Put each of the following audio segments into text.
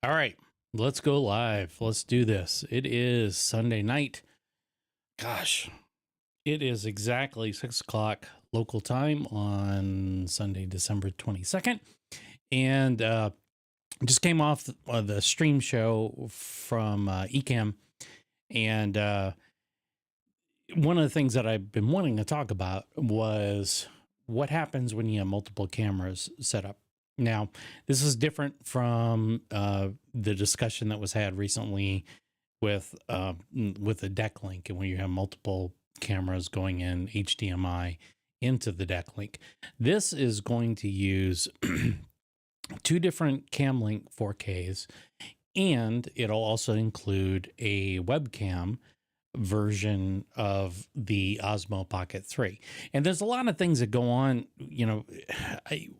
All right, let's go live. Let's do this. It is Sunday night. Gosh, it is exactly 6 o'clock local time on Sunday, December 22nd. And just came off the stream show from Ecamm. And one of the things that I've been wanting to talk about was what happens when you have multiple cameras set up. Now, this is different from the discussion that was had recently with the deck link, and when you have multiple cameras going in HDMI into the deck link. This is going to use two different CamLink 4Ks, and it'll also include a webcam version of the Osmo Pocket 3. And there's a lot of things that go on. You know,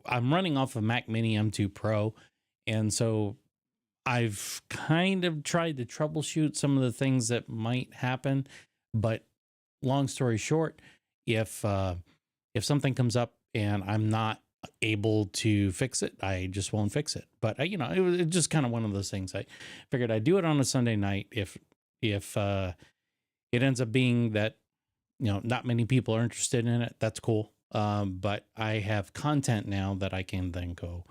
I'm running off of Mac Mini M2 Pro, and so I've kind of tried to troubleshoot some of the things that might happen. But long story short, if something comes up and I'm not able to fix it, I just won't fix it. But it was just kind of one of those things. I figured I'd do it on a Sunday night. If it ends up being that not many people are interested in it, that's cool. But I have content now that I can then go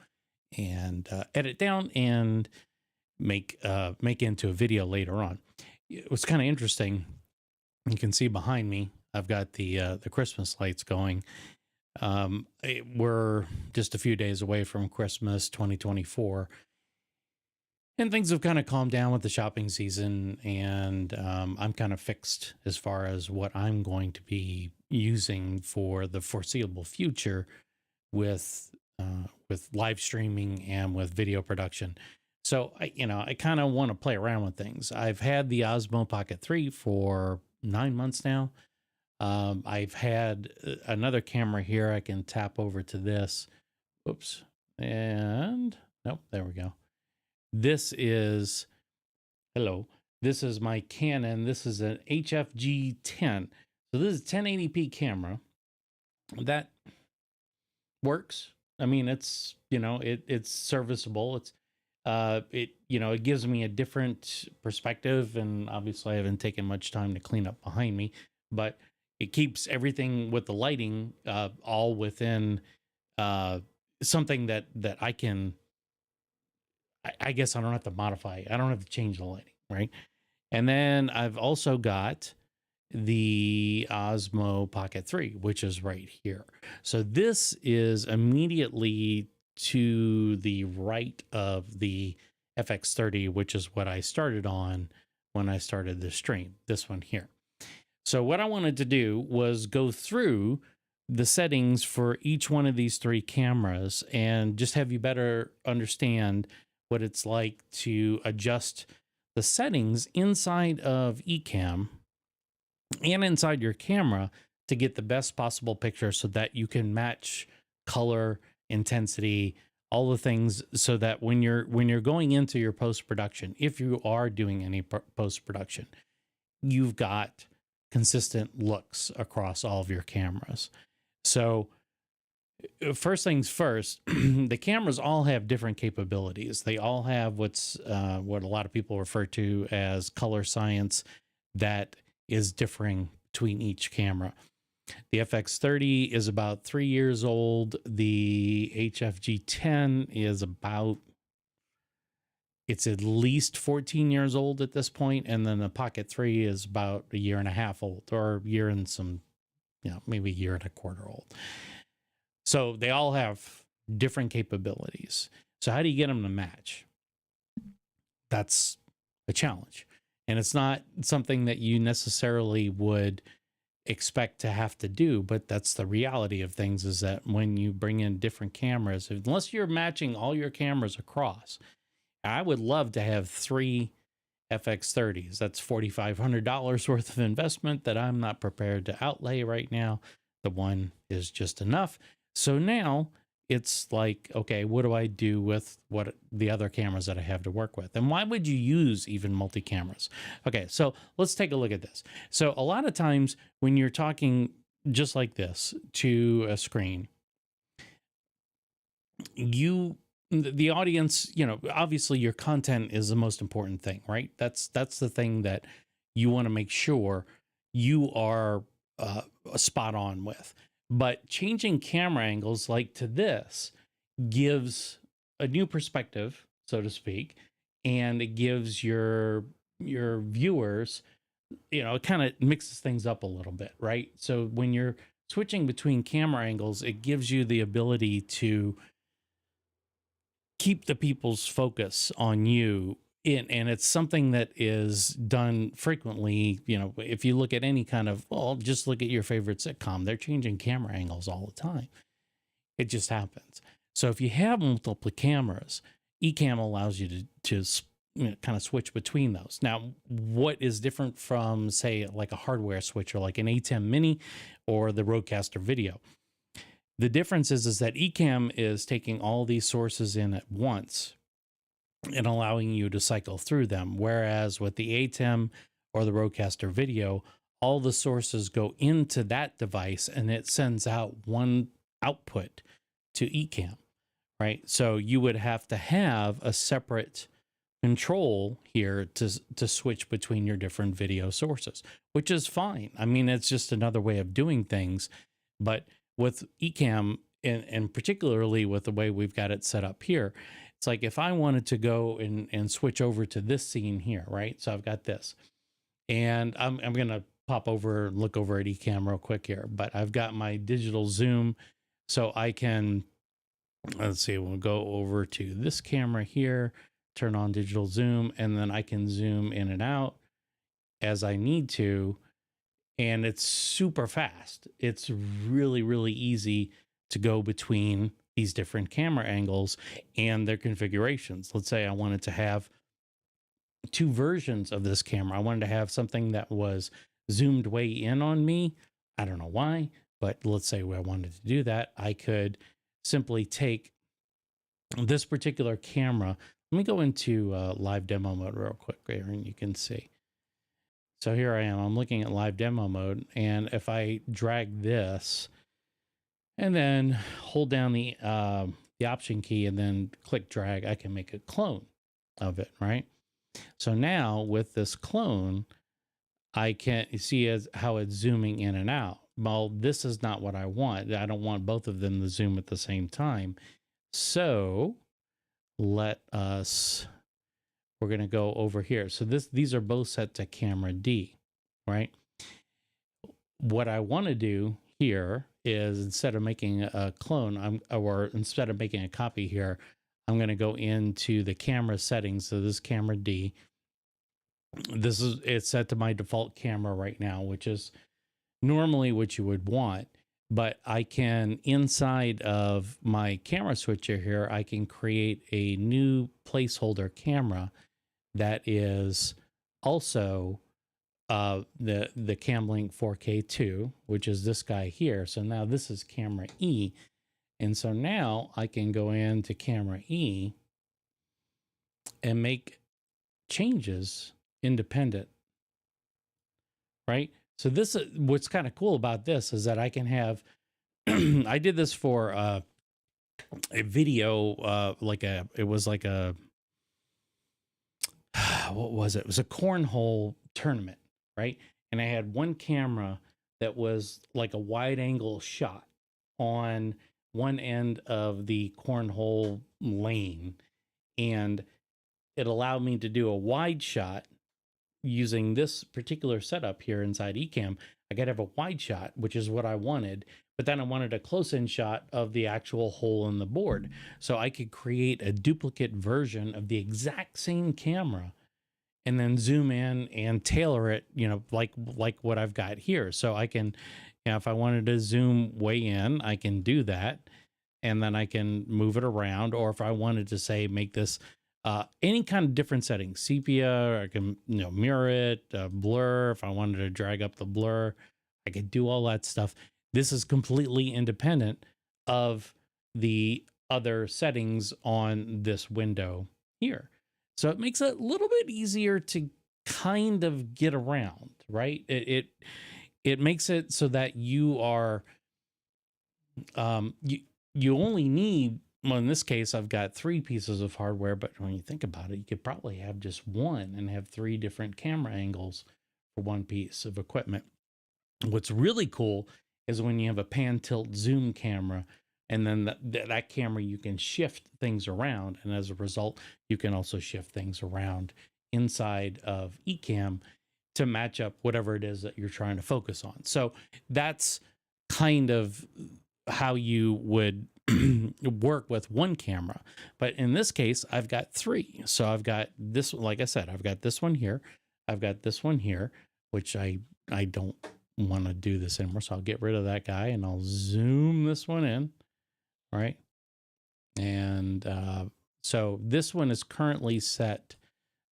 and edit down and make into a video later on. It was kind of interesting. You can see behind me, I've got the Christmas lights going. We're just a few days away from Christmas 2024. And things have kind of calmed down with the shopping season, and I'm kind of fixed as far as what I'm going to be using for the foreseeable future with live streaming and with video production. So I kind of want to play around with things. I've had the Osmo Pocket 3 for 9 months now. I've had another camera here. I can tap over to this. Oops. And nope, there we go. This is my Canon. This is an HFG 10. So this is a 1080p camera that works. I mean, it's it's serviceable. It's it gives me a different perspective, and obviously I haven't taken much time to clean up behind me, but it keeps everything with the lighting all within something that I can. I guess I don't have to modify. I don't have to change the lighting, right? And then I've also got the Osmo Pocket 3, which is right here. So this is immediately to the right of the FX30, which is what I started on when I started the stream, this one here. So what I wanted to do was go through the settings for each one of these three cameras and just have you better understand what it's like to adjust the settings inside of Ecamm and inside your camera to get the best possible picture so that you can match color, intensity, all the things, so that when you're going into your post-production, if you are doing any post-production, you've got consistent looks across all of your cameras. So first things first, the cameras all have different capabilities. They all have what a lot of people refer to as color science that is differing between each camera. The FX30 is about 3 years old. The HFG 10 is it's at least 14 years old at this point, and then the Pocket 3 is about a year and a half old, or a year and some, maybe a year and a quarter old. So they all have different capabilities. So how do you get them to match? That's a challenge. And it's not something that you necessarily would expect to have to do, but that's the reality of things, is that when you bring in different cameras, unless you're matching all your cameras across, I would love to have 3 FX30s. That's $4,500 worth of investment that I'm not prepared to outlay right now. The one is just enough. So now it's like, okay, what do I do with what the other cameras that I have to work with? And why would you use even multi-cameras? Okay, so let's take a look at this. So a lot of times when you're talking just like this to a screen, you the audience, you know, obviously your content is the most important thing, right? That's the thing that you want to make sure you are uh, spot on with. But changing camera angles like to this gives a new perspective, so to speak, and it gives your viewers, you know, it kind of mixes things up a little bit, right? So when you're switching between camera angles, it gives you the ability to keep the people's focus on you in, and it's something that is done frequently. You know, if you look at any kind of, well, just look at your favorite sitcom, they're changing camera angles all the time. It just happens. So if you have multiple cameras, Ecamm allows you to you know, kind of switch between those. Now, what is different from, say, like a hardware switcher, like an A10 Mini or the Rodecaster Video? The difference is that Ecamm is taking all these sources in at once and allowing you to cycle through them. Whereas with the ATEM or the Rodecaster Video, all the sources go into that device and it sends out one output to Ecamm, right? So you would have to have a separate control here to switch between your different video sources, which is fine. I mean, it's just another way of doing things. But with Ecamm, and particularly with the way we've got it set up here, it's like if I wanted to go and switch over to this scene here, right? So I've got this, and I'm going to pop over and look over at Ecamm real quick here, but I've got my digital zoom, so I can, let's see, we'll go over to this camera here, turn on digital zoom, and then I can zoom in and out as I need to. And it's super fast. It's really, really easy to go between these different camera angles and their configurations. Let's say I wanted to have two versions of this camera. I wanted to have something that was zoomed way in on me. I don't know why, but let's say I wanted to do that. I could simply take this particular camera. Let me go into live demo mode real quick here, and you can see. So here I am, I'm looking at live demo mode, and if I drag this and then hold down the option key and then click drag, I can make a clone of it, right? So now with this clone, I can see as how it's zooming in and out. Well, this is not what I want. I don't want both of them to zoom at the same time. So we're going to go over here. So these are both set to camera D, right? What I want to do here is, instead of making a clone, or instead of making a copy here, I'm going to go into the camera settings. So this camera D, it's set to my default camera right now, which is normally what you would want. But I can, inside of my camera switcher here, I can create a new placeholder camera that is also the Camlink 4K2, which is this guy here. So now this is camera E. And so now I can go into camera E and make changes independent, right? So this is what's kind of cool about this, is that I can have, I did this for a video, it was like a, what was it? It was a cornhole tournament, right? And I had one camera that was like a wide angle shot on one end of the cornhole lane, and it allowed me to do a wide shot using this particular setup here inside Ecamm. I could have a wide shot, which is what I wanted, but then I wanted a close-in shot of the actual hole in the board. So I could create a duplicate version of the exact same camera and then zoom in and tailor it, you know, like what I've got here. So I can, you know, if I wanted to zoom way in, I can do that, and then I can move it around. Or if I wanted to, say, make this any kind of different settings, sepia, I can, you know, mirror it, blur. If I wanted to drag up the blur, I could do all that stuff. This is completely independent of the other settings on this window here. So it makes it a little bit easier to kind of get around, right? It makes it so that you are you only need well, in this case, I've got 3 pieces of hardware, but when you think about it, you could probably have just one and have 3 different camera angles for one piece of equipment. What's really cool is when you have a pan tilt zoom camera, and then that camera, you can shift things around. And as a result, you can also shift things around inside of Ecamm to match up whatever it is that you're trying to focus on. So that's kind of how you would work with one camera. But in this case, I've got 3. So I've got this, like I said, I've got this one here. I've got this one here, which I don't want to do this anymore. So I'll get rid of that guy and I'll zoom this one in, right? And so this one is currently set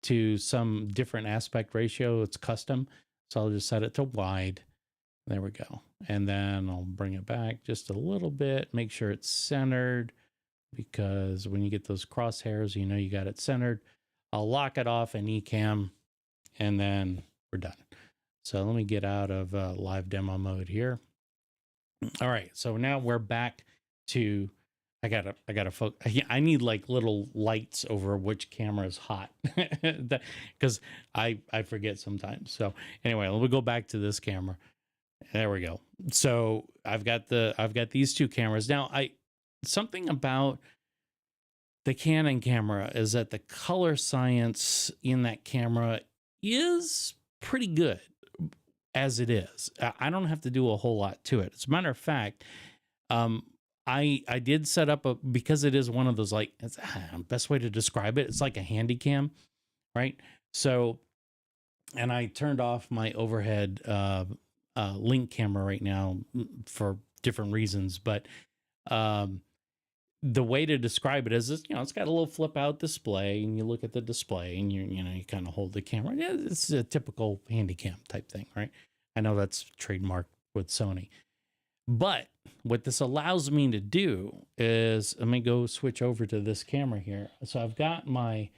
to some different aspect ratio. It's custom. So I'll just set it to wide. There we go. And then I'll bring it back just a little bit, make sure it's centered, because when you get those crosshairs, you know you got it centered. I'll lock it off in Ecamm, and then we're done. So let me get out of live demo mode here. All right, so now we're back to, I gotta focus. I need like little lights over which camera is hot, because I forget sometimes. So anyway, let me go back to this camera. There we go. So I've got these 2 cameras. Now something about the Canon camera is that the color science in that camera is pretty good as it is. I don't have to do a whole lot to it. As a matter of fact, I did set up because it is one of those, like, it's, best way to describe it, it's like a handy cam, right? So, and I turned off my overhead link camera right now for different reasons, but the way to describe it is, it's got a little flip out display, and you look at the display, and you kind of hold the camera. Yeah, it's a typical handycam type thing, right? I know that's trademarked with Sony. But what this allows me to do is, let me go switch over to this camera here. So I've got my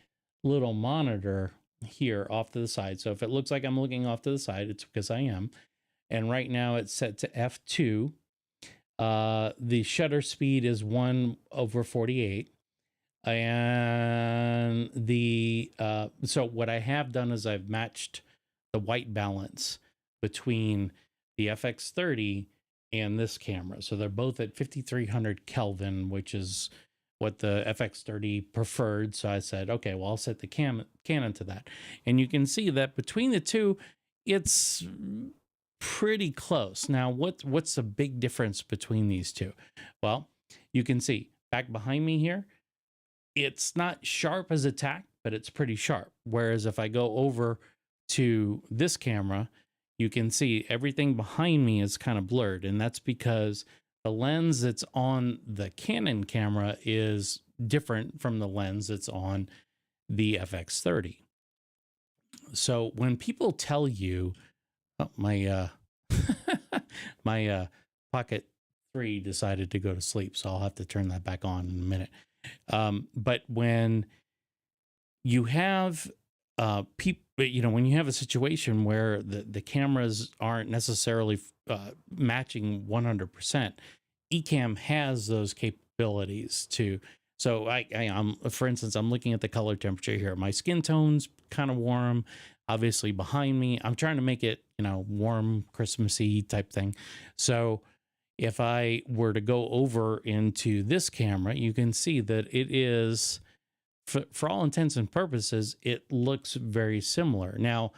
little monitor here off to the side. So if it looks like I'm looking off to the side, it's because I am. And right now it's set to f2. The shutter speed is 1/48. And so what I have done is I've matched the white balance between the FX30 and this camera. So they're both at 5300 Kelvin, which is what the FX30 preferred. So I said, okay, well, I'll set the Canon to that. And you can see that between the two, it's pretty close. Now, what's the big difference between these two? Well, you can see back behind me here, it's not sharp as a tack, but it's pretty sharp. Whereas if I go over to this camera, you can see everything behind me is kind of blurred. And that's because the lens that's on the Canon camera is different from the lens that's on the FX30. So when people tell you, oh, my my Pocket 3 decided to go to sleep, so I'll have to turn that back on in a minute. But when you have when you have a situation where the cameras aren't necessarily matching 100%, Ecamm has those capabilities to. So I'm, for instance, I'm looking at the color temperature here. My skin tone's kind of warm. Obviously behind me, I'm trying to make it, warm, Christmassy type thing. So if I were to go over into this camera, you can see that it is, for all intents and purposes, it looks very similar. Now,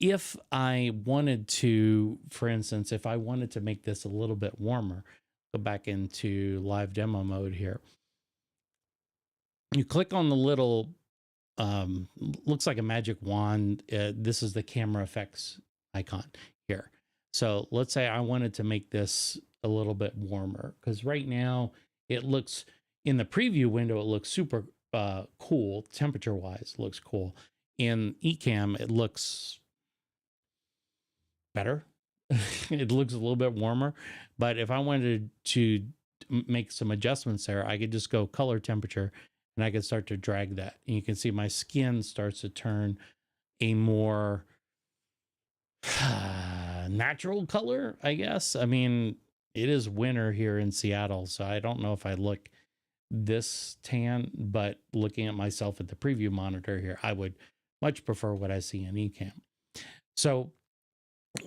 if I wanted to, for instance, if I wanted to make this a little bit warmer, go back into live demo mode here. You click on the little, looks like a magic wand. This is the camera effects icon here. So let's say I wanted to make this a little bit warmer, because right now it looks, in the preview window, it looks super cool, temperature wise, it looks cool. In Ecamm, it looks better. It looks a little bit warmer. But if I wanted to make some adjustments there, I could just go color temperature, and I could start to drag that. And you can see my skin starts to turn a more natural color, I guess. I mean, it is winter here in Seattle, so I don't know if I look this tan, but looking at myself at the preview monitor here, I would much prefer what I see in Ecamm. So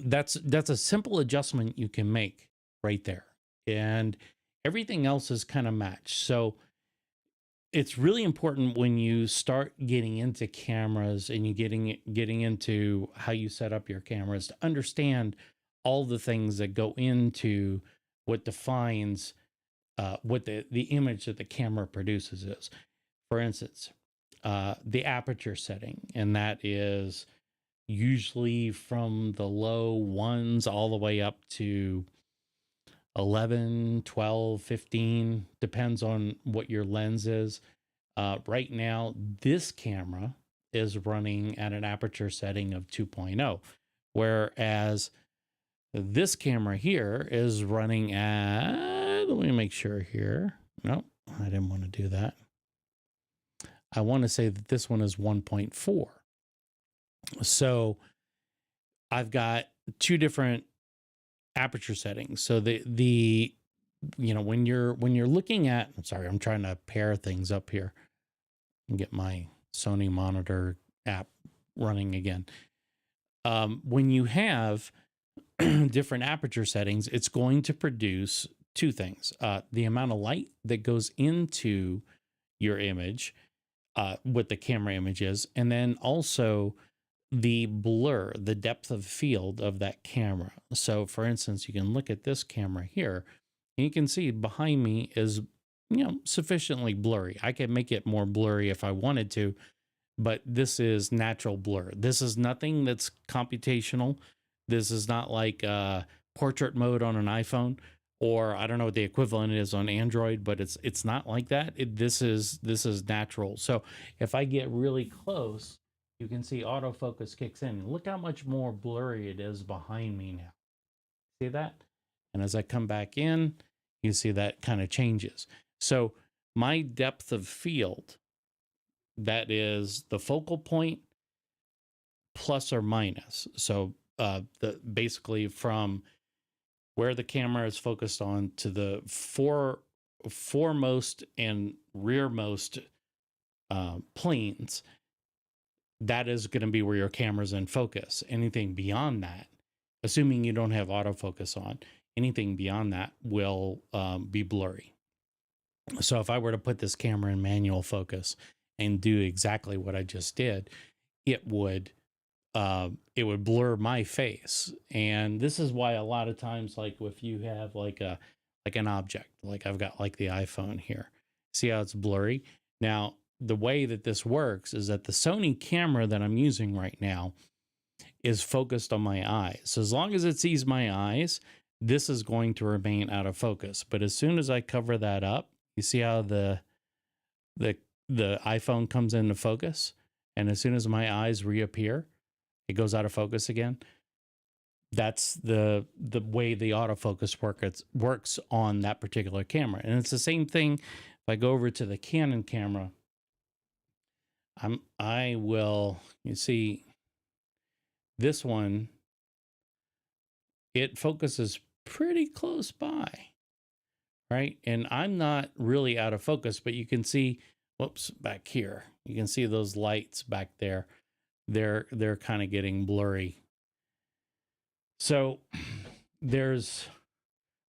that's a simple adjustment you can make right there. And everything else is kind of matched. So it's really important when you start getting into cameras and you getting into how you set up your cameras to understand all the things that go into what defines what the image that the camera produces is. For instance, the aperture setting, and that is usually from the low ones all the way up to 11, 12, 15, depends on what your lens is. Right now, this camera is running at an aperture setting of 2.0, whereas this camera here is running at, let me make sure here. Nope, I didn't want to do that. I want to say that this one is 1.4. So I've got two different aperture settings. So the you know, when you're looking at, I'm sorry, I'm trying to pair things up here and get my Sony monitor app running again. When you have different aperture settings, it's going to produce two things: the amount of light that goes into your image, what the camera image is, and then also the blur, the depth of field of that camera. So for instance, you can look at this camera here and you can see behind me is, you know, sufficiently blurry. I can make it more blurry if I wanted to, but this is natural blur. This is nothing that's computational. This is not like portrait mode on an iPhone, or I don't know what the equivalent is on Android, but it's not like that. This is natural. So if I get really close, you can see autofocus kicks in. Look how much more blurry it is behind me now. See that? And as I come back in, you see that kind of changes. So my depth of field, that is the focal point plus or minus. So basically from where the camera is focused on to the foremost and rearmost planes, that is going to be where your camera's in focus. Anything beyond that, assuming you don't have autofocus on, anything beyond that will be blurry. So if I were to put this camera in manual focus and do exactly what I just did, it would blur my face. And this is why a lot of times, like if you have like an object, like I've got like the iPhone here, see how it's blurry? Now, the way that this works is that the Sony camera that I'm using right now is focused on my eyes. So as long as it sees my eyes, this is going to remain out of focus. But as soon as I cover that up, you see how the iPhone comes into focus, and as soon as my eyes reappear, it goes out of focus again. That's the way the autofocus works on that particular camera. And it's the same thing if I go over to the Canon camera. I will, you see, this one, it focuses pretty close by, right? And I'm not really out of focus, but you can see, whoops, back here, you can see those lights back there. They're kind of getting blurry. So there's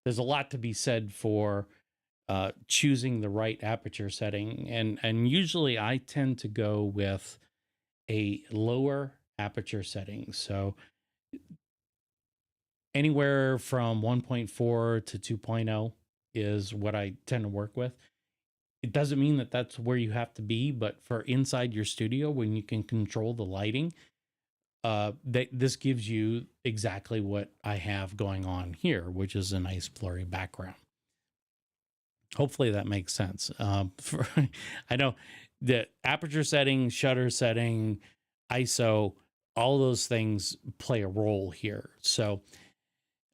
a lot to be said for choosing the right aperture setting, and usually I tend to go with a lower aperture setting. So anywhere from 1.4 to 2.0 is what I tend to work with. It doesn't mean that that's where you have to be, but for inside your studio, when you can control the lighting, this gives you exactly what I have going on here, which is a nice blurry background. Hopefully that makes sense. I know the aperture setting, shutter setting, ISO, all those things play a role here. So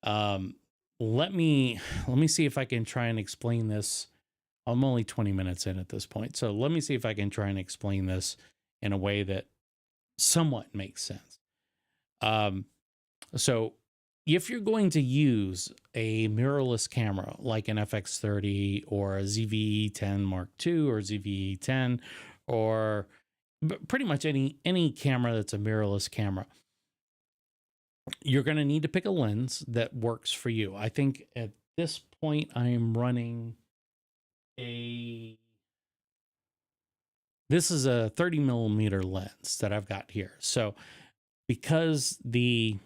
let me see if I can try and explain this. I'm only 20 minutes in at this point, so let me see if I can try and explain this in a way that somewhat makes sense. So if you're going to use a mirrorless camera like an FX30 or a ZV-E10 Mark II or ZV-E10 or pretty much any camera that's a mirrorless camera, you're going to need to pick a lens that works for you. I think at this point I am running this is a 30 millimeter lens that I've got here. So because the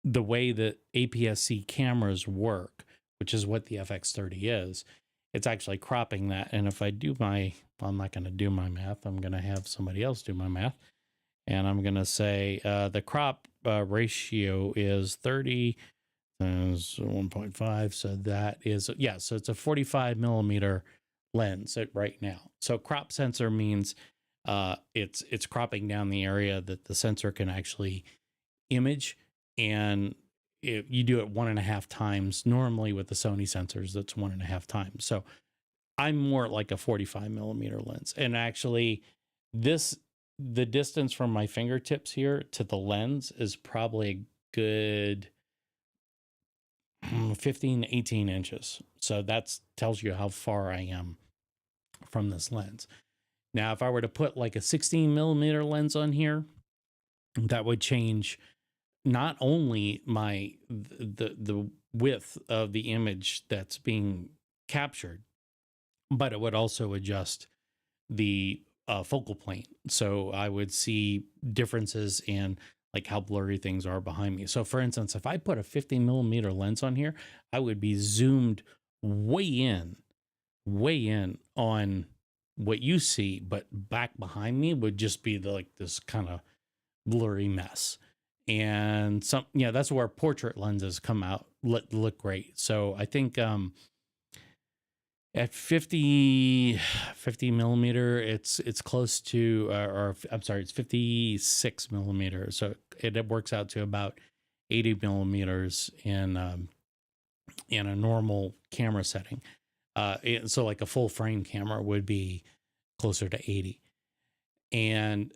way that APS-C cameras work, which is what the FX30 is, it's actually cropping that. And if I do well, I'm not going to do my math. I'm going to have somebody else do my math. And I'm going to say the crop ratio is 30 times 1.5. So that is, yeah, so it's a 45 millimeter lens right now. So crop sensor means it's cropping down the area that the sensor can actually image, and you do it 1.5 times. Normally with the Sony sensors, that's 1.5 times. So I'm more like a 45 millimeter lens. And actually the distance from my fingertips here to the lens is probably a good 15, 18 inches. So that tells you how far I am from this lens. Now, if I were to put like a 16 millimeter lens on here, that would change not only the width of the image that's being captured, but it would also adjust the focal plane. So I would see differences in like how blurry things are behind me. So for instance, if I put a 15 millimeter lens on here, I would be zoomed way in on what you see, but back behind me would just be like this kind of blurry mess. And that's where portrait lenses come out, look great. So I think at 50 millimeter, it's close to, or I'm sorry, it's 56 millimeter. So it works out to about 80 millimeters in a normal camera setting. So like a full frame camera would be closer to 80. And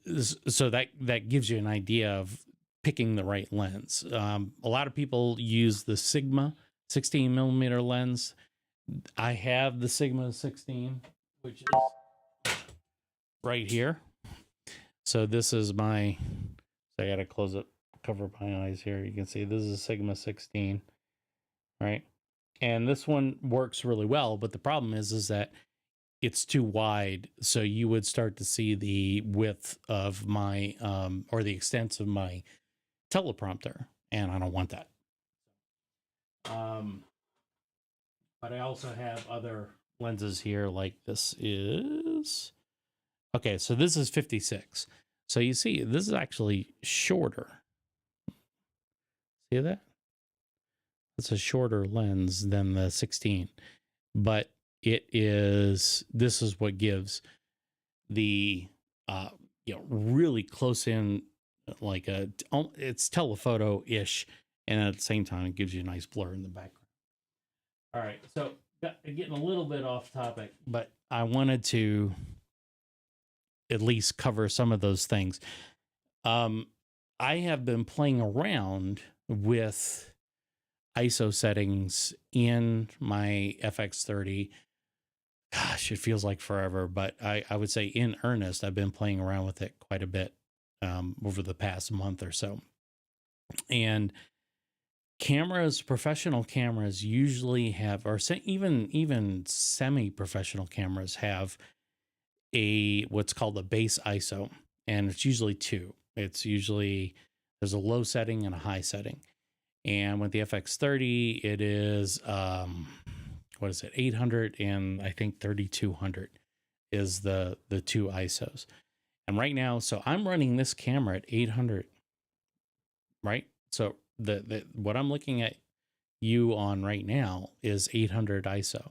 so that gives you an idea of picking the right lens. A lot of people use the Sigma 16 millimeter lens. I have the Sigma 16, which is right here. So this is so I got to close it, cover my eyes here. You can see this is a Sigma 16, right? And this one works really well, but the problem is that it's too wide. So you would start to see the width of my, or the extent of my teleprompter, and I don't want that. But I also have other lenses here, like this is, okay, so this is 56. So you see, this is actually shorter. See that? It's a shorter lens than the 16, but this is what gives the, really close in, like it's telephoto-ish, and at the same time, it gives you a nice blur in the background. All right, so getting a little bit off topic, but I wanted to at least cover some of those things. I have been playing around with ISO settings in my FX30. Gosh, it feels like forever, but I would say in earnest, I've been playing around with it quite a bit over the past month or so. And professional cameras usually have, or even semi-professional cameras have what's called a base ISO, and it's usually 2. It's usually, there's a low setting and a high setting. And with the FX30, it is, 800 and I think 3200 is the 2 ISOs. And right now, so I'm running this camera at 800, right? So what I'm looking at you on right now is 800 ISO.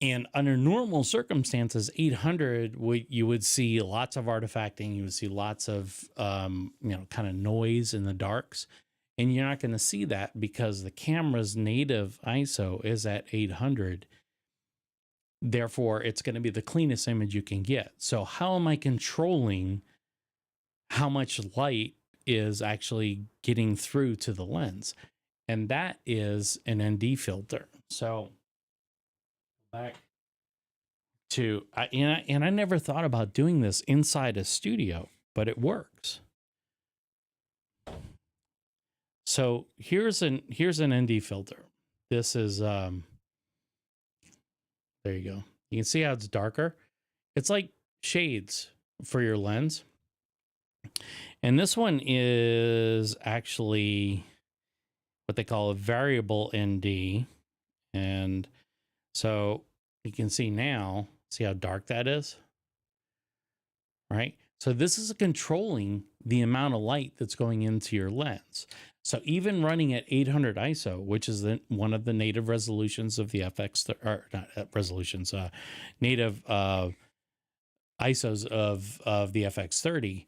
And under normal circumstances, 800 you would see lots of artifacting. You would see lots of kind of noise in the darks, and you're not going to see that because the camera's native ISO is at 800. Therefore, it's going to be the cleanest image you can get. So how am I controlling how much light is actually getting through to the lens, and that is an ND filter. So back to and I never thought about doing this inside a studio, but it works. So here's an ND filter. This is there you go. You can see how it's darker. It's like shades for your lens. And this one is actually what they call a variable ND. And so you can see now, see how dark that is? Right? So this is controlling the amount of light that's going into your lens. So even running at 800 ISO, which is one of the native resolutions of the FX, or not resolutions, native ISOs of the FX30,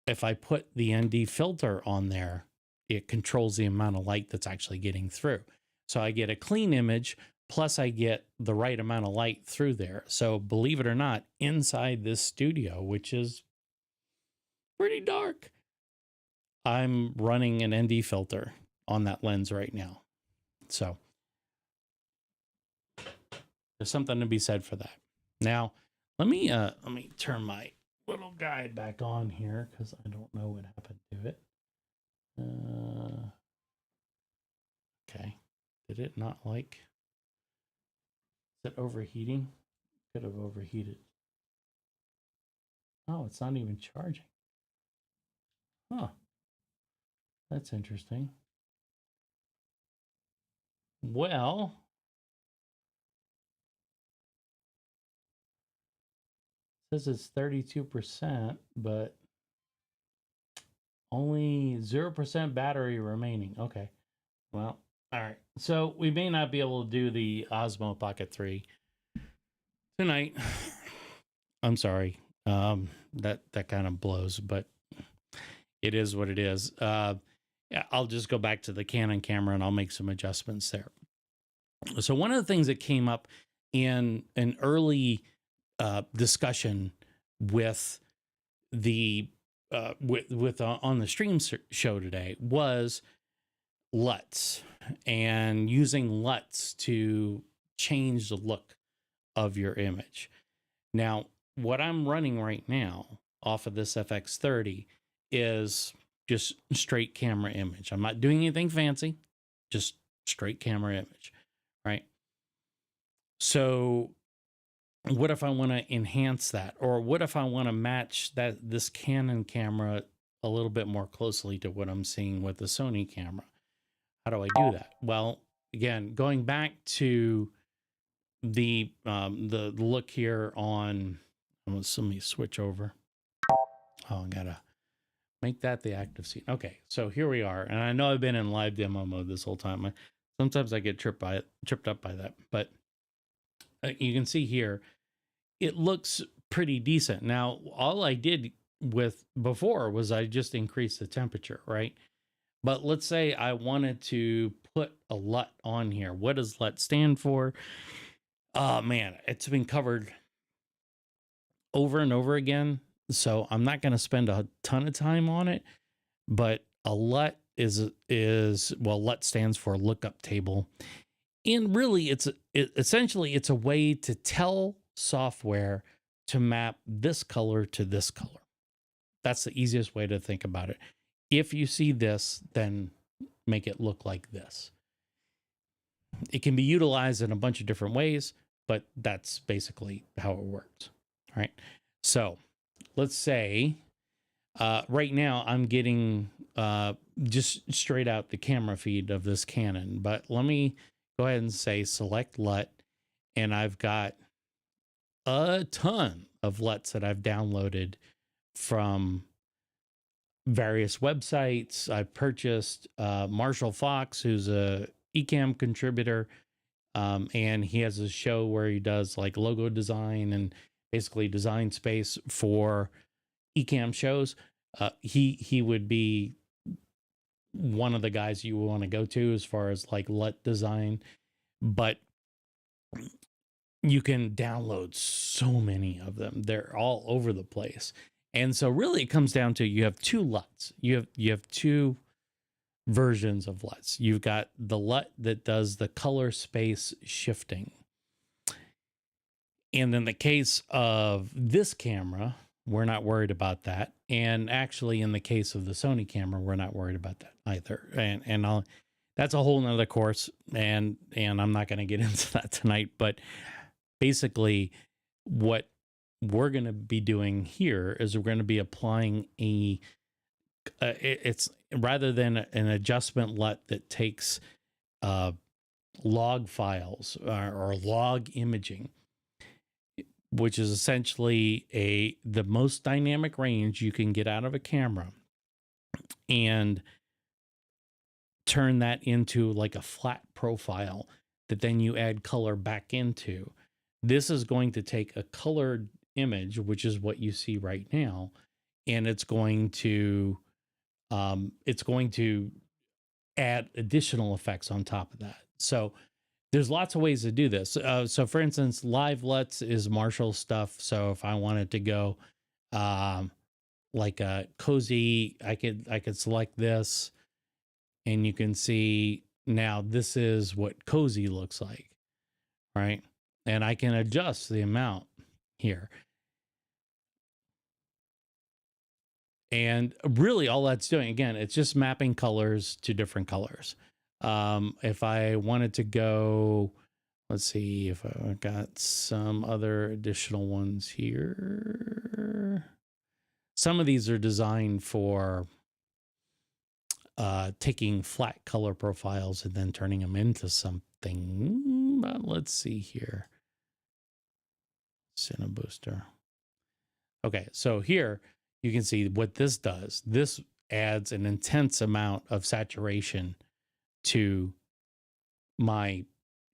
if I put the ND filter on there, it controls the amount of light that's actually getting through. So I get a clean image, plus I get the right amount of light through there. So believe it or not, inside this studio, which is pretty dark, I'm running an ND filter on that lens right now. So there's something to be said for that. Now, let me turn my little guide back on here because I don't know what happened to it. Okay. Did it not like? Is it overheating? Could have overheated. Oh, it's not even charging. Huh. That's interesting. Well, it says it's 32%, but only 0% battery remaining. Okay. Well, all right. So we may not be able to do the Osmo Pocket 3 tonight. I'm sorry. That kind of blows, but it is what it is. Yeah, I'll just go back to the Canon camera and I'll make some adjustments there. So one of the things that came up in an early discussion with the on the stream show today was LUTs and using LUTs to change the look of your image. Now, what I'm running right now off of this FX30 is just straight camera image. I'm not doing anything fancy, just straight camera image, right? So what if I want to enhance that? Or what if I want to match this Canon camera a little bit more closely to what I'm seeing with the Sony camera? How do I do that? Well, again, going back to the look here on, let me switch over. Oh, I gotta make that the active scene. Okay, so here we are, and I know I've been in live demo mode this whole time. Sometimes I get tripped up by that, but you can see here, it looks pretty decent. Now, all I did with before was I just increased the temperature, right? But let's say I wanted to put a LUT on here. What does LUT stand for? Oh man, it's been covered over and over again, so I'm not going to spend a ton of time on it. But a LUT is well, LUT stands for lookup table, and really, essentially it's a way to tell software to map this color to this color. That's the easiest way to think about it. If you see this, then make it look like this. It can be utilized in a bunch of different ways, but that's basically how it works. All right. So let's say right now I'm getting just straight out the camera feed of this Canon, but let me go ahead and say select LUT, and I've got a ton of LUTs that I've downloaded from various websites. I've purchased Marshall Fox, who's a Ecamm contributor, and he has a show where he does like logo design and basically design space for Ecamm shows. He would be one of the guys you want to go to as far as like LUT design, but you can download so many of them. They're all over the place. And so really it comes down to, you have two LUTs. You have two versions of LUTs. You've got the LUT that does the color space shifting. And in the case of this camera, we're not worried about that. And actually, in the case of the Sony camera, we're not worried about that either. And that's a whole nother course, and I'm not going to get into that tonight. But basically, what we're going to be doing here is we're going to be applying it's rather than an adjustment LUT that takes log files or log imaging, which is essentially the most dynamic range you can get out of a camera, and turn that into like a flat profile that then you add color back into. This is going to take a colored image, which is what you see right now, and it's going to add additional effects on top of that. So there's lots of ways to do this. So for instance, Live LUTs is Marshall stuff. So if I wanted to go like a cozy, I could select this, and you can see now this is what cozy looks like, right? And I can adjust the amount here. And really all that's doing, again, it's just mapping colors to different colors. If I wanted to go, let's see if I got some other additional ones here. Some of these are designed for taking flat color profiles and then turning them into something. But let's see here. Cinebooster. Okay, so here you can see what this does. This adds an intense amount of saturation to my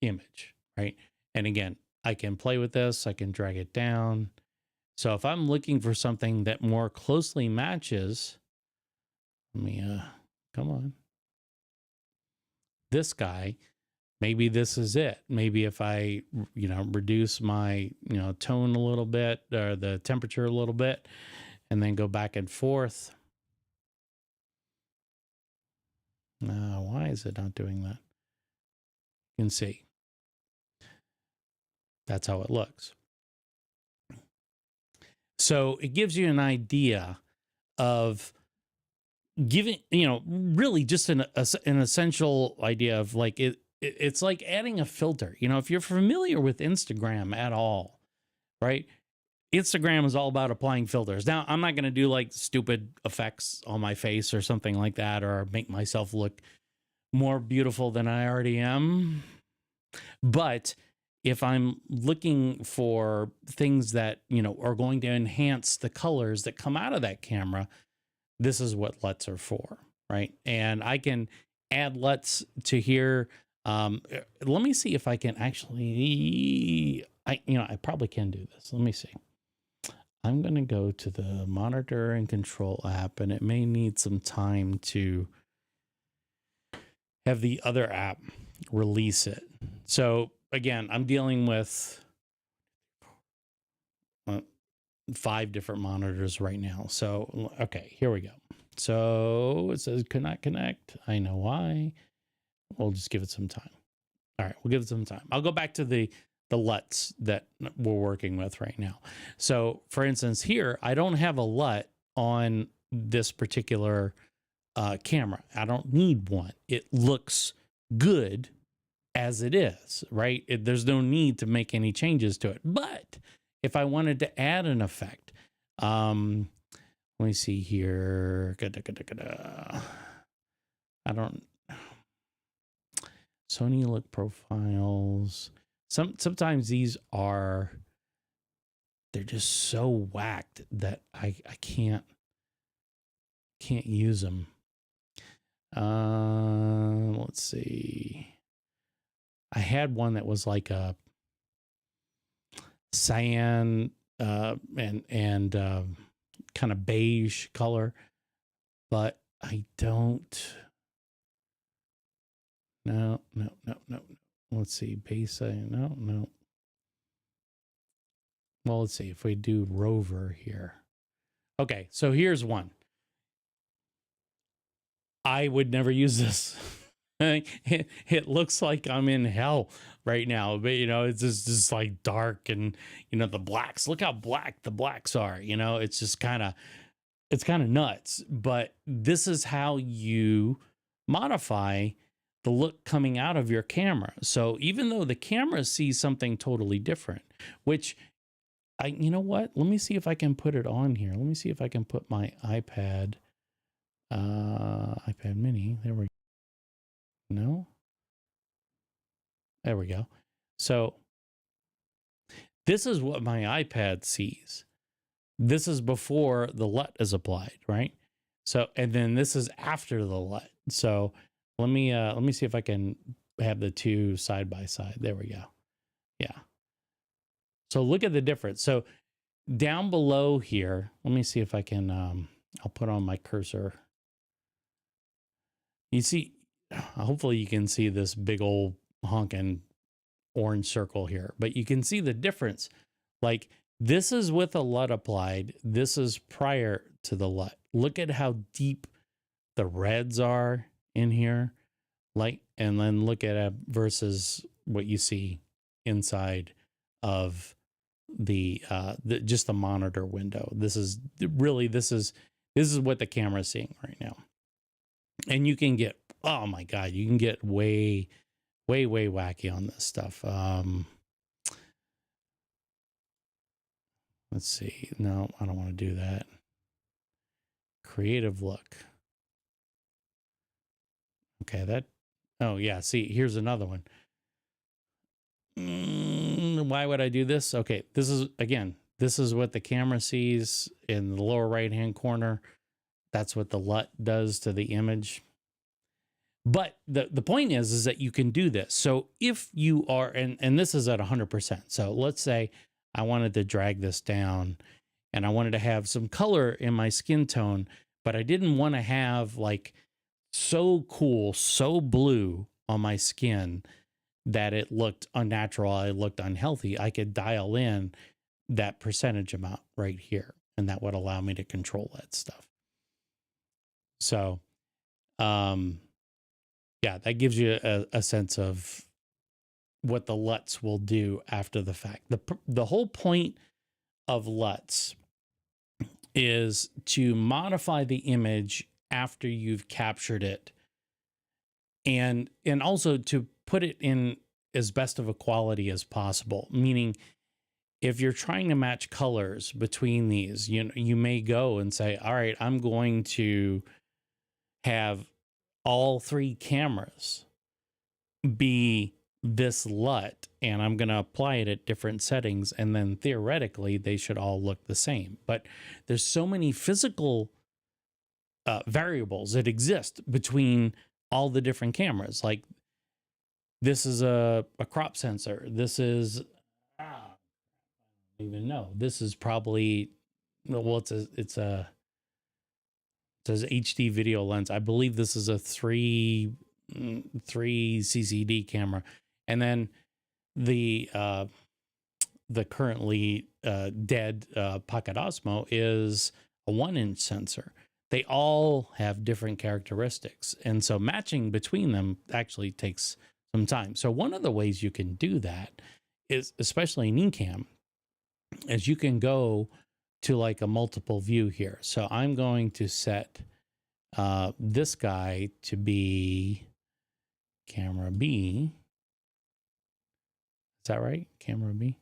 image, right? And again, I can play with this. I can drag it down. So if I'm looking for something that more closely matches, let me, come on. This guy, maybe this is it. Maybe if I, reduce my, tone a little bit, or the temperature a little bit, and then go back and forth. Why is it not doing that? You can see. That's how it looks. So it gives you an idea of giving, really just an essential idea of like it's like adding a filter. If you're familiar with Instagram at all, right? Instagram is all about applying filters. Now, I'm not going to do like stupid effects on my face or something like that, or make myself look more beautiful than I already am. But if I'm looking for things that, are going to enhance the colors that come out of that camera, this is what LUTs are for, right? And I can add LUTs to here. Let me see if I can actually, I probably can do this. Let me see. I'm going to go to the monitor and control app, and it may need some time to have the other app release it. So again, I'm dealing with 5 different monitors right now. So, okay, here we go. So it says cannot connect. I know why. We'll just give it some time. All right, we'll give it some time. I'll go back to the LUTs that we're working with right now. So for instance, here, I don't have a LUT on this particular camera. I don't need one. It looks good as it is, right? There's no need to make any changes to it. But if I wanted to add an effect, let me see here. I don't. Sony look profiles. Sometimes these are, they're just so whacked that I can't use them. Let's see. I had one that was like a cyan and kind of beige color, but I don't. No. Let's see, base. No. Well, let's see if we do Rover here. Okay, so here's one. I would never use this. It looks like I'm in hell right now, but it's just like dark, and the blacks. Look how black the blacks are. It's just it's kind of nuts. But this is how you modify the look coming out of your camera. So even though the camera sees something totally different, which you know what? Let me see if I can put it on here. Let me see if I can put my iPad mini. There we go. No, there we go. So this is what my iPad sees. This is before the LUT is applied, right? So, and then this is after the LUT. So let me see if I can have the two side by side. There we go. Yeah. So look at the difference. So down below here, let me see if I can, I'll put on my cursor. You see, hopefully you can see this big old honking orange circle here, but you can see the difference. Like this is with a LUT applied. This is prior to the LUT. Look at how deep the reds are in here. Like, and then look at it versus what you see inside of the just the monitor window. This is really, this is what the camera is seeing right now. And you can get, oh my God, you can get way wacky on this stuff. Let's see. No, I don't want to do that. Creative look. Okay, that, oh yeah, see, here's another one. Why would I do this? Okay, this is, again, this is what the camera sees in the lower right-hand corner. That's what the LUT does to the image. But the point is that you can do this. So if you are, and this is at 100%. So let's say I wanted to drag this down and I wanted to have some color in my skin tone, but I didn't want to have like so cool, so blue on my skin that it looked unnatural, it looked unhealthy. I could dial in that percentage amount right here, and that would allow me to control that stuff. So, yeah, that gives you a sense of what the LUTs will do after the fact. The whole point of LUTs is to modify the image after you've captured it, and also to put it in as best of a quality as possible. Meaning, if you're trying to match colors between these, you may go and say, all right, I'm going to have all three cameras be this LUT, and I'm going to apply it at different settings, and then theoretically they should all look the same. But there's so many physical variables that exist between all the different cameras. Like this is a crop sensor. This is, I don't even know. This is probably, well, it says HD video lens. I believe this is a 3 CCD camera. And then the currently dead Pocket Osmo is a 1-inch sensor. They all have different characteristics, and so matching between them actually takes some time. So one of the ways you can do that is, especially in Ecamm, is you can go to like a multiple view here. So I'm going to set this guy to be camera B. Is that right? Camera B?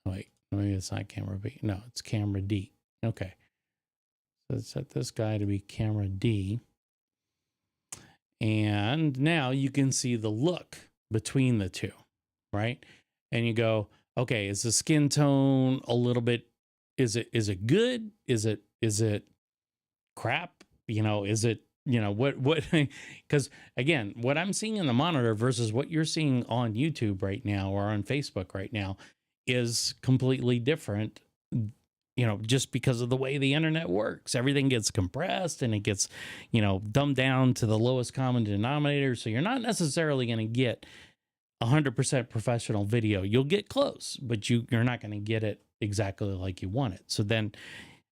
Oh, wait, maybe it's not camera B. No, it's camera D. Okay. So let's set this guy to be camera D. And now you can see the look between the two, right? And you go, okay, is the skin tone a little bit, is it good? Is it crap? Is it, what, because again, what I'm seeing in the monitor versus what you're seeing on YouTube right now or on Facebook right now is completely different, just because of the way the internet works. Everything gets compressed and it gets, dumbed down to the lowest common denominator. So you're not necessarily going to get 100% professional video. You'll get close, but you're not going to get it exactly like you want it. So then,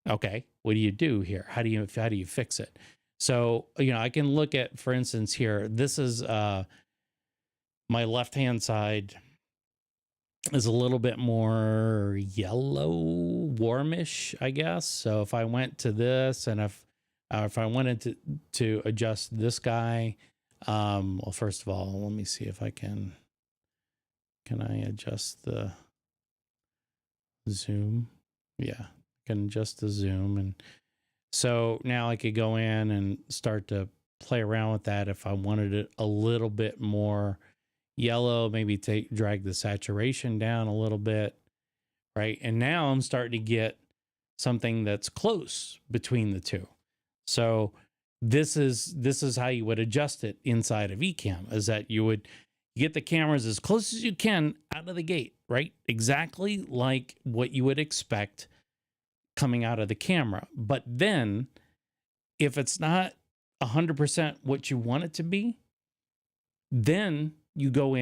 okay, what do you do here? How do you fix it? So, I can look at, for instance, here, this is my left-hand side is a little bit more yellow, warmish, I guess. So if I went to this, and if I wanted to adjust this guy, well, first of all, let me see if I can I adjust the zoom? Yeah, I can adjust the zoom. And so now I could go in and start to play around with that. If I wanted it a little bit more yellow, maybe drag the saturation down a little bit, right? And now I'm starting to get something that's close between the two. So this is how you would adjust it inside of Ecamm, is that you get the cameras as close as you can out of the gate, right? Exactly like what you would expect coming out of the camera. But then if it's not 100% what you want it to be, then you go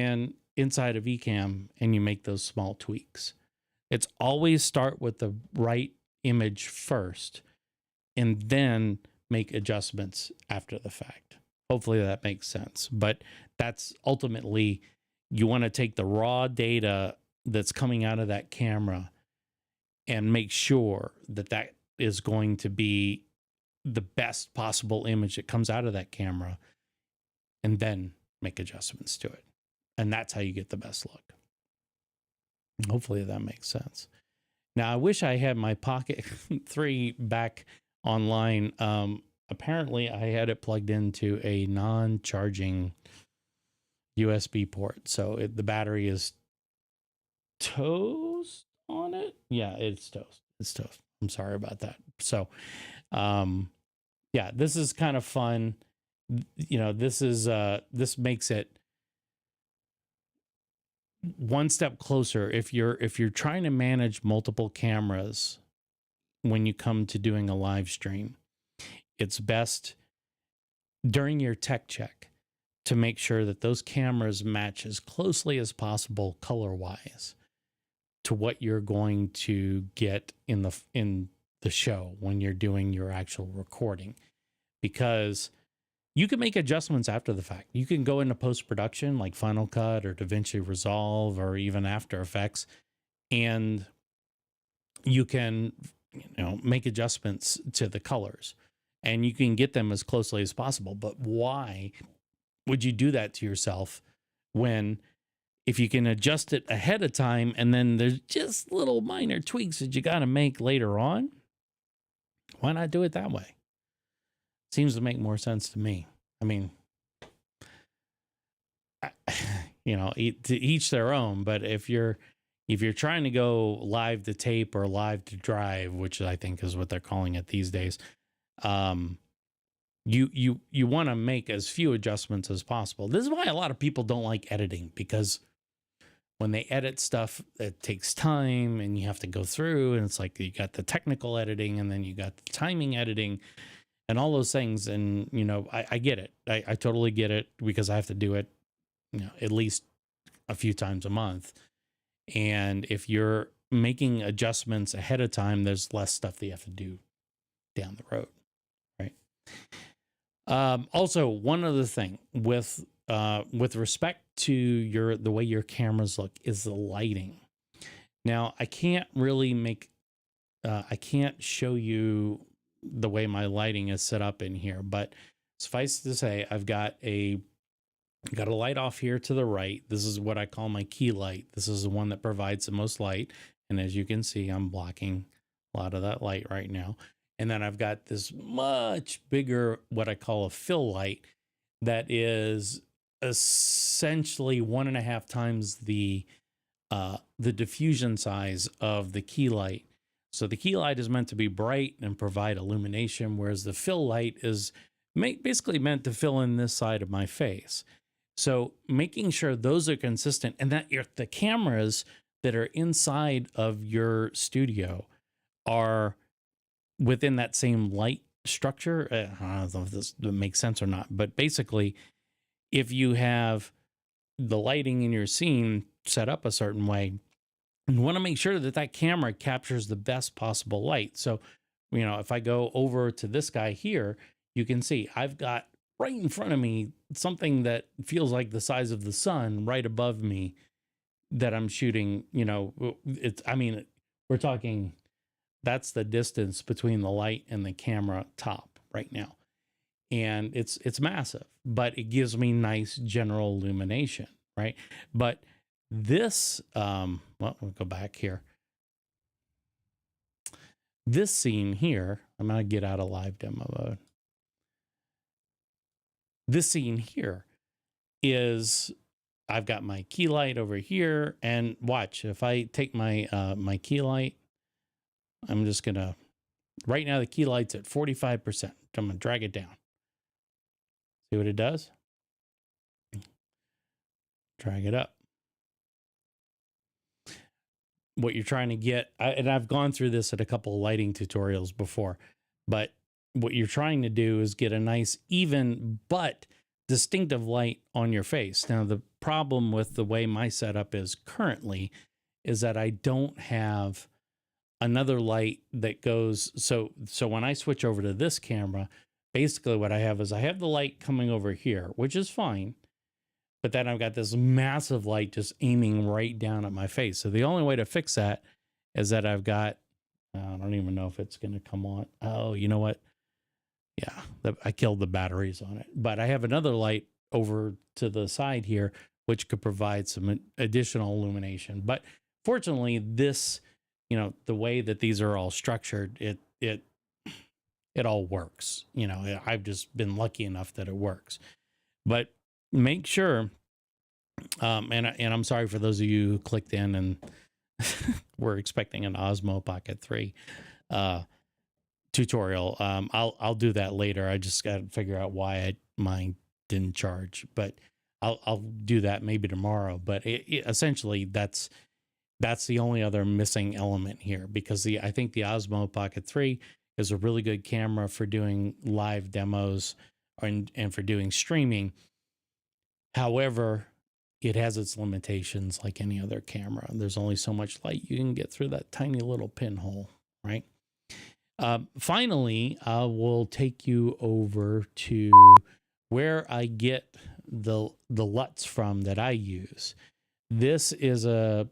inside of Ecamm and you make those small tweaks. It's always start with the right image first and then make adjustments after the fact. Hopefully that makes sense. But that's ultimately, you want to take the raw data that's coming out of that camera and make sure that that is going to be the best possible image that comes out of that camera, and then make adjustments to it. And that's how you get the best look. Hopefully that makes sense. Now, I wish I had my Pocket 3 back online. Apparently, I had it plugged into a non-charging USB port. So the battery is toast on it. Yeah, it's toast. It's toast. I'm sorry about that. So, yeah, this is kind of fun. This makes it one step closer. If you're trying to manage multiple cameras when you come to doing a live stream, it's best during your tech check to make sure that those cameras match as closely as possible color-wise to what you're going to get in the show when you're doing your actual recording. Because you can make adjustments after the fact. You can go into post-production like Final Cut or DaVinci Resolve or even After Effects, and you can make adjustments to the colors, and you can get them as closely as possible. But why would you do that to yourself when, if you can adjust it ahead of time and then there's just little minor tweaks that you got to make later on? Why not do it that way? Seems to make more sense to me. I mean, to each their own. But if you're trying to go live to tape or live to drive, which I think is what they're calling it these days, you want to make as few adjustments as possible. This is why a lot of people don't like editing, because when they edit stuff, it takes time and you have to go through, and it's like you got the technical editing and then you got the timing editing and all those things. And, I get it. I totally get it, because I have to do it, at least a few times a month. And if you're making adjustments ahead of time, there's less stuff that you have to do down the road, right? Also, one other thing with respect to the way your cameras look is the lighting. Now, I can't really I can't show you the way my lighting is set up in here, but suffice to say, I've got a light off here to the right. This is what I call my key light. This is the one that provides the most light. And as you can see, I'm blocking a lot of that light right now. And then I've got this much bigger, what I call a fill light, that is essentially 1.5 times the diffusion size of the key light. So the key light is meant to be bright and provide illumination, whereas the fill light is basically meant to fill in this side of my face. So making sure those are consistent, and that the cameras that are inside of your studio are within that same light structure. I don't know if this makes sense or not, but basically, if you have the lighting in your scene set up a certain way, you want to make sure that that camera captures the best possible light. So, you know, if I go over to this guy here, you can see I've got right in front of me something that feels like the size of the sun right above me that I'm shooting. You know, it's, I mean, we're talking, that's the distance between the light and the camera top right now. And it's massive, but it gives me nice general illumination, right? But this, well, we'll go back here. This scene here, I'm going to get out of live demo mode. This scene here is, I've got my key light over here, and watch, if I take my my key light, I'm just going to, right now the key light's at 45%. I'm going to drag it down. See what it does? Drag it up. What you're trying to get, and I've gone through this at a couple of lighting tutorials before, but what you're trying to do is get a nice, even, but distinctive light on your face. Now, the problem with the way my setup is currently is that I don't have another light that goes, so when I switch over to this camera, basically what I have is I have the light coming over here, which is fine. But then I've got this massive light just aiming right down at my face. So the only way to fix that is that I've got, I don't even know if it's going to come on. Oh, you know what? Yeah, I killed the batteries on it. But I have another light over to the side here, which could provide some additional illumination. But fortunately, this, you know, the way that these are all structured, it all works. You know, I've just been lucky enough that it works. But make sure, and I'm sorry for those of you who clicked in and were expecting an Osmo Pocket 3 tutorial. I'll do that later. I just got to figure out why mine didn't charge, but I'll do that maybe tomorrow. But essentially, that's the only other missing element here, because I think the Osmo Pocket 3 is a really good camera for doing live demos and for doing streaming. However, it has its limitations like any other camera. There's only so much light you can get through that tiny little pinhole, right? Finally, I will take you over to where I get the LUTs from that I use. This is a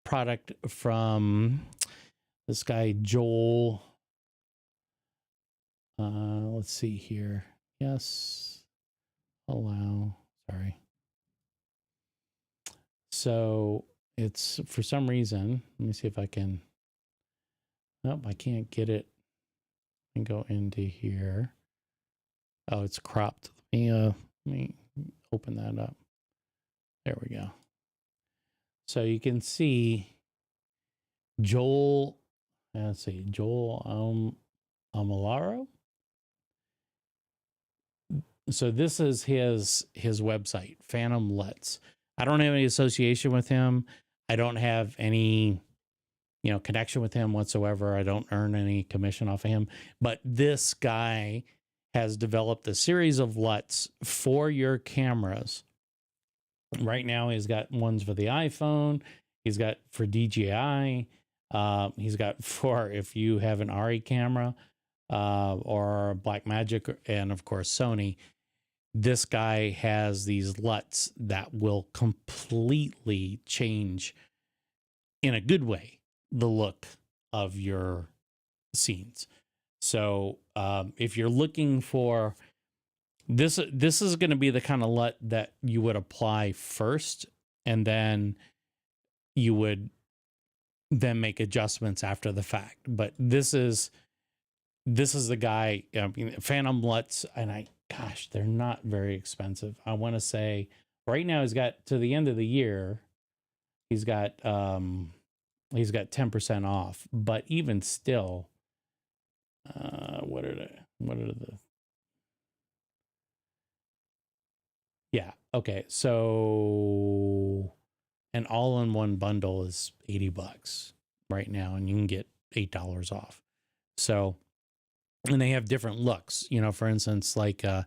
product from this guy, Joel. Let's see here. Yes. Allow. Sorry. So it's, for some reason, let me see if I can, nope, I can't get it and go into here. Oh, it's cropped. Let me open that up. There we go. So you can see Joel, let's see, Joel Amalaro. So this is his website, Phantom LUTs. I don't have any association with him. I don't have any, you know, connection with him whatsoever. I don't earn any commission off of him. But this guy has developed a series of LUTs for your cameras. Right now, he's got ones for the iPhone. He's got for DJI. He's got for if you have an ARRI camera or Blackmagic, and of course Sony. This guy has these LUTs that will completely change, in a good way, the look of your scenes. So if you're looking for this is going to be the kind of LUT that you would apply first, and then you would then make adjustments after the fact. But this is the guy, I mean, Phantom LUTs, and gosh, they're not very expensive. I want to say right now he's got, to the end of the year, he's got 10% off. But even still, what are the yeah, okay. So an all-in-one bundle is $80 right now, and you can get $8 off. So, and they have different looks, you know, for instance, like if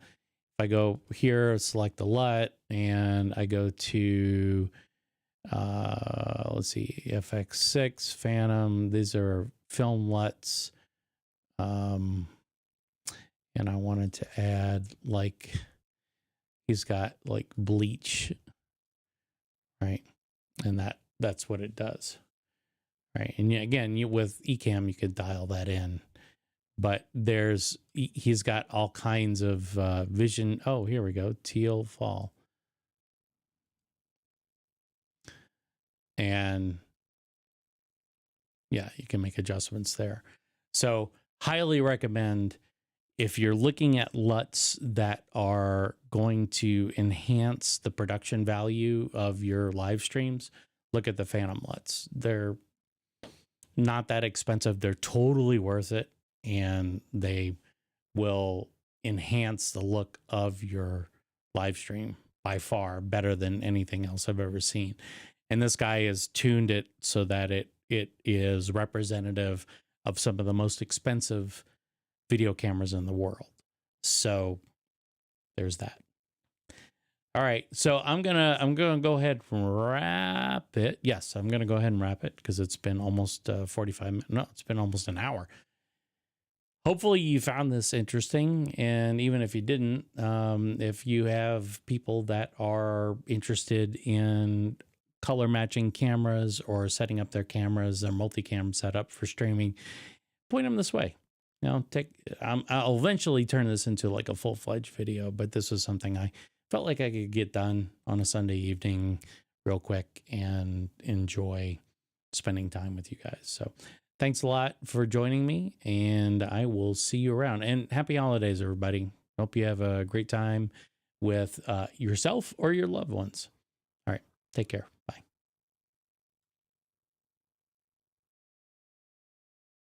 I go here, select the LUT, and I go to, let's see, FX6, Phantom. These are film LUTs. And I wanted to add, like, he's got like bleach, right? And that's what it does, right? And again, with Ecamm, you could dial that in, but he's got all kinds of vision. Oh, here we go, teal fall. And yeah, you can make adjustments there. So highly recommend, if you're looking at LUTs that are going to enhance the production value of your live streams, look at the Phantom LUTs. They're not that expensive. They're totally worth it. And they will enhance the look of your live stream by far better than anything else I've ever seen. And this guy has tuned it so that it is representative of some of the most expensive video cameras in the world. So there's that. All right, so I'm gonna go ahead and wrap it. Yes, I'm gonna go ahead and wrap it because it's been almost 45 minutes. No, it's been almost an hour. Hopefully you found this interesting, and even if you didn't, if you have people that are interested in color matching cameras or setting up their cameras, their multicam setup for streaming, point them this way. You know, I'll eventually turn this into like a full-fledged video, but this was something I felt like I could get done on a Sunday evening real quick and enjoy spending time with you guys. So thanks a lot for joining me, and I will see you around. And happy holidays, everybody. Hope you have a great time with yourself or your loved ones. All right, take care.